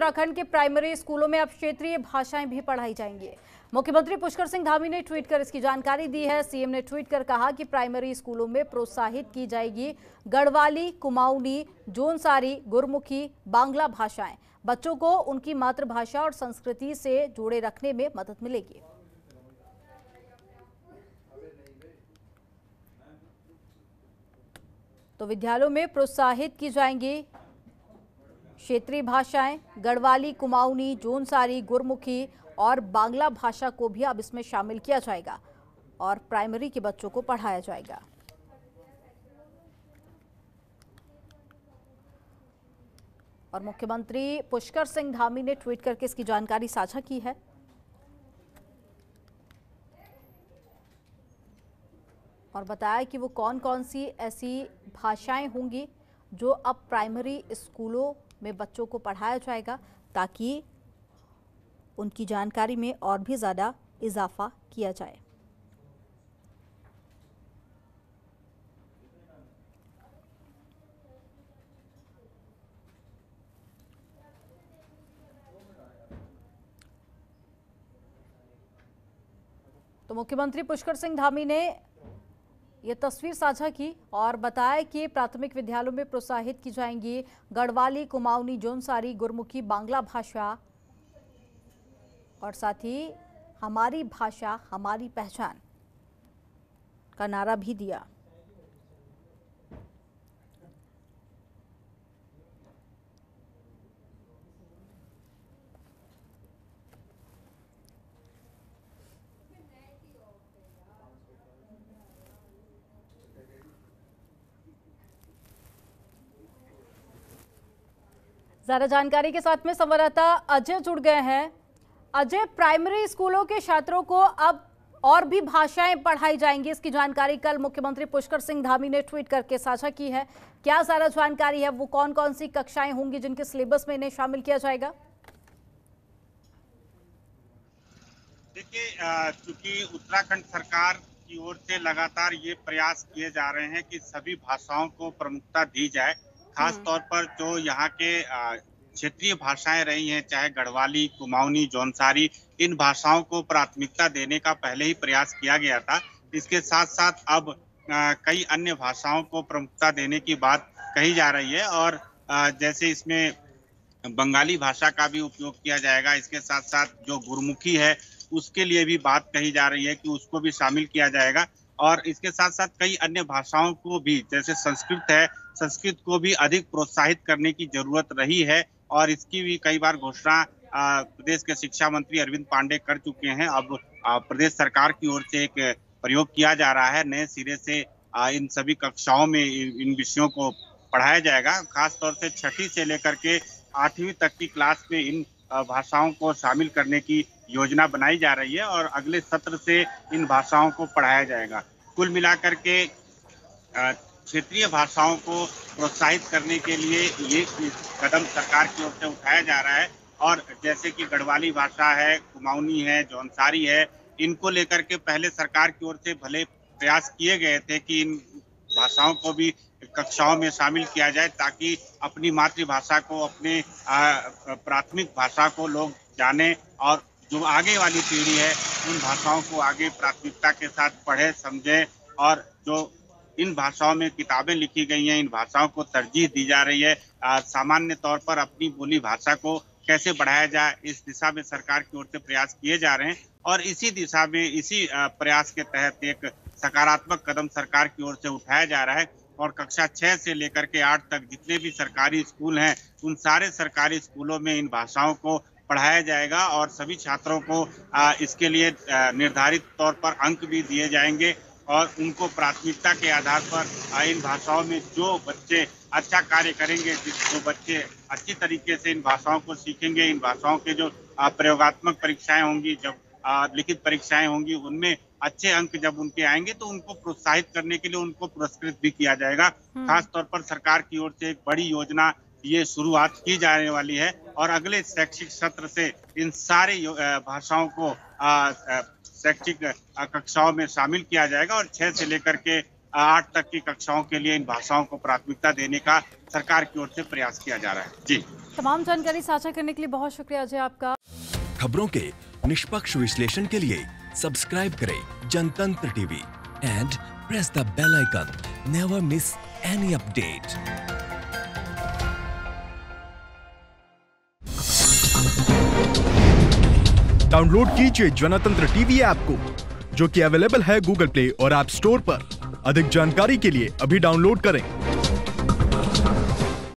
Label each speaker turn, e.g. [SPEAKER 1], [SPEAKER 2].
[SPEAKER 1] उत्तराखंड के प्राइमरी स्कूलों में अब क्षेत्रीय भाषाएं भी पढ़ाई जाएंगी। मुख्यमंत्री पुष्कर सिंह धामी ने ट्वीट कर इसकी जानकारी दी है। सीएम ने ट्वीट कर कहा कि प्राइमरी स्कूलों में प्रोत्साहित की जाएगी गढ़वाली, कुमाऊनी, जोनसारी, गुरमुखी, बांग्ला भाषाएं। बच्चों को उनकी मातृभाषा और संस्कृति से जोड़े रखने में मदद मिलेगी। तो विद्यालयों में प्रोत्साहित की जाएंगी क्षेत्रीय भाषाएं, गढ़वाली, कुमाऊनी, जोनसारी, गुरमुखी और बांग्ला भाषा को भी अब इसमें शामिल किया जाएगा और प्राइमरी के बच्चों को पढ़ाया जाएगा। और मुख्यमंत्री पुष्कर सिंह धामी ने ट्वीट करके इसकी जानकारी साझा की है। और बताया कि वो कौन कौन सी ऐसी भाषाएं होंगी जो अब प्राइमरी स्कूलों में बच्चों को पढ़ाया जाएगा ताकि उनकी जानकारी में और भी ज़्यादा इजाफा किया जाए। तो मुख्यमंत्री पुष्कर सिंह धामी ने ये तस्वीर साझा की और बताया कि प्राथमिक विद्यालयों में प्रोत्साहित की जाएंगी गढ़वाली, कुमाऊनी, जोनसारी, गुरमुखी, बांग्ला भाषा और साथ ही हमारी भाषा हमारी पहचान का नारा भी दिया। ज्यादा जानकारी के साथ में संवाददाता अजय जुड़ गए हैं। अजय, प्राइमरी स्कूलों के छात्रों को अब और भी भाषाएं पढ़ाई जाएंगी, इसकी जानकारी कल मुख्यमंत्री पुष्कर सिंह धामी ने ट्वीट करके साझा की है। क्या ज्यादा जानकारी है, वो कौन कौन सी कक्षाएं होंगी जिनके सिलेबस में इन्हें शामिल किया जाएगा?
[SPEAKER 2] देखिए, चूंकि उत्तराखंड सरकार की ओर से लगातार ये प्रयास किए जा रहे हैं कि सभी भाषाओं को प्रमुखता दी जाए, खास तौर पर जो यहाँ के क्षेत्रीय भाषाएं रही हैं, चाहे गढ़वाली, कुमाऊनी, जौनसारी, इन भाषाओं को प्राथमिकता देने का पहले ही प्रयास किया गया था। इसके साथ साथ अब कई अन्य भाषाओं को प्रमुखता देने की बात कही जा रही है और जैसे इसमें बंगाली भाषा का भी उपयोग किया जाएगा। इसके साथ साथ जो गुरमुखी है उसके लिए भी बात कही जा रही है कि उसको भी शामिल किया जाएगा और इसके साथ साथ कई अन्य भाषाओं को भी, जैसे संस्कृत है, संस्कृत को भी अधिक प्रोत्साहित करने की जरूरत रही है और इसकी भी कई बार घोषणा प्रदेश के शिक्षा मंत्री अरविंद पांडे कर चुके हैं। अब प्रदेश सरकार की ओर से एक प्रयोग किया जा रहा है, नए सिरे से इन सभी कक्षाओं में इन विषयों को पढ़ाया जाएगा। खास तौर से 6ठी से लेकर के 8वीं तक की क्लास में इन भाषाओं को शामिल करने की योजना बनाई जा रही है और अगले सत्र से इन भाषाओं को पढ़ाया जाएगा। कुल मिलाकर के क्षेत्रीय भाषाओं को प्रोत्साहित करने के लिए ये कदम सरकार की ओर से उठाया जा रहा है और जैसे कि गढ़वाली भाषा है, कुमाऊनी है, जौनसारी है, इनको लेकर के पहले सरकार की ओर से भले प्रयास किए गए थे कि इन भाषाओं को भी कक्षाओं में शामिल किया जाए ताकि अपनी मातृभाषा को, अपने प्राथमिक भाषा को लोग जाने और जो आगे वाली पीढ़ी है उन भाषाओं को आगे प्राथमिकता के साथ पढ़े, समझे और जो इन भाषाओं में किताबें लिखी गई हैं, इन भाषाओं को तरजीह दी जा रही है। सामान्य तौर पर अपनी बोली भाषा को कैसे बढ़ाया जाए, इस दिशा में सरकार की ओर से प्रयास किए जा रहे हैं और इसी दिशा में, इसी प्रयास के तहत एक सकारात्मक कदम सरकार की ओर से उठाया जा रहा है और कक्षा 6 से लेकर के 8 तक जितने भी सरकारी स्कूल हैं, उन सारे सरकारी स्कूलों में इन भाषाओं को पढ़ाया जाएगा और सभी छात्रों को इसके लिए निर्धारित तौर पर अंक भी दिए जाएंगे और उनको प्राथमिकता के आधार पर इन भाषाओं में जो बच्चे अच्छा कार्य करेंगे, जो बच्चे अच्छी तरीके से इन भाषाओं को सीखेंगे, इन भाषाओं के जो प्रयोगात्मक परीक्षाएं होंगी, जब लिखित परीक्षाएं होंगी, उनमें अच्छे अंक जब उनके आएंगे तो उनको प्रोत्साहित करने के लिए उनको पुरस्कृत भी किया जाएगा। खास तौर पर सरकार की ओर से एक बड़ी योजना ये शुरुआत की जाने वाली है और अगले शैक्षिक सत्र से इन सारे भाषाओं को शैक्षिक कक्षाओं में शामिल किया जाएगा और 6 से लेकर के 8 तक की कक्षाओं के लिए इन भाषाओं को प्राथमिकता देने का सरकार की ओर से प्रयास किया जा रहा है। जी।
[SPEAKER 1] तमाम जानकारी साझा करने के लिए बहुत शुक्रिया अजय आपका।
[SPEAKER 3] खबरों के निष्पक्ष विश्लेषण के लिए सब्सक्राइब करें Jantantra TV and press the bell icon. Never miss any update.
[SPEAKER 4] Download कीजिए जनतंत्र टीवी ऐप को, जो कि अवेलेबल है गूगल प्ले और ऐप स्टोर पर। अधिक जानकारी के लिए अभी डाउनलोड करें।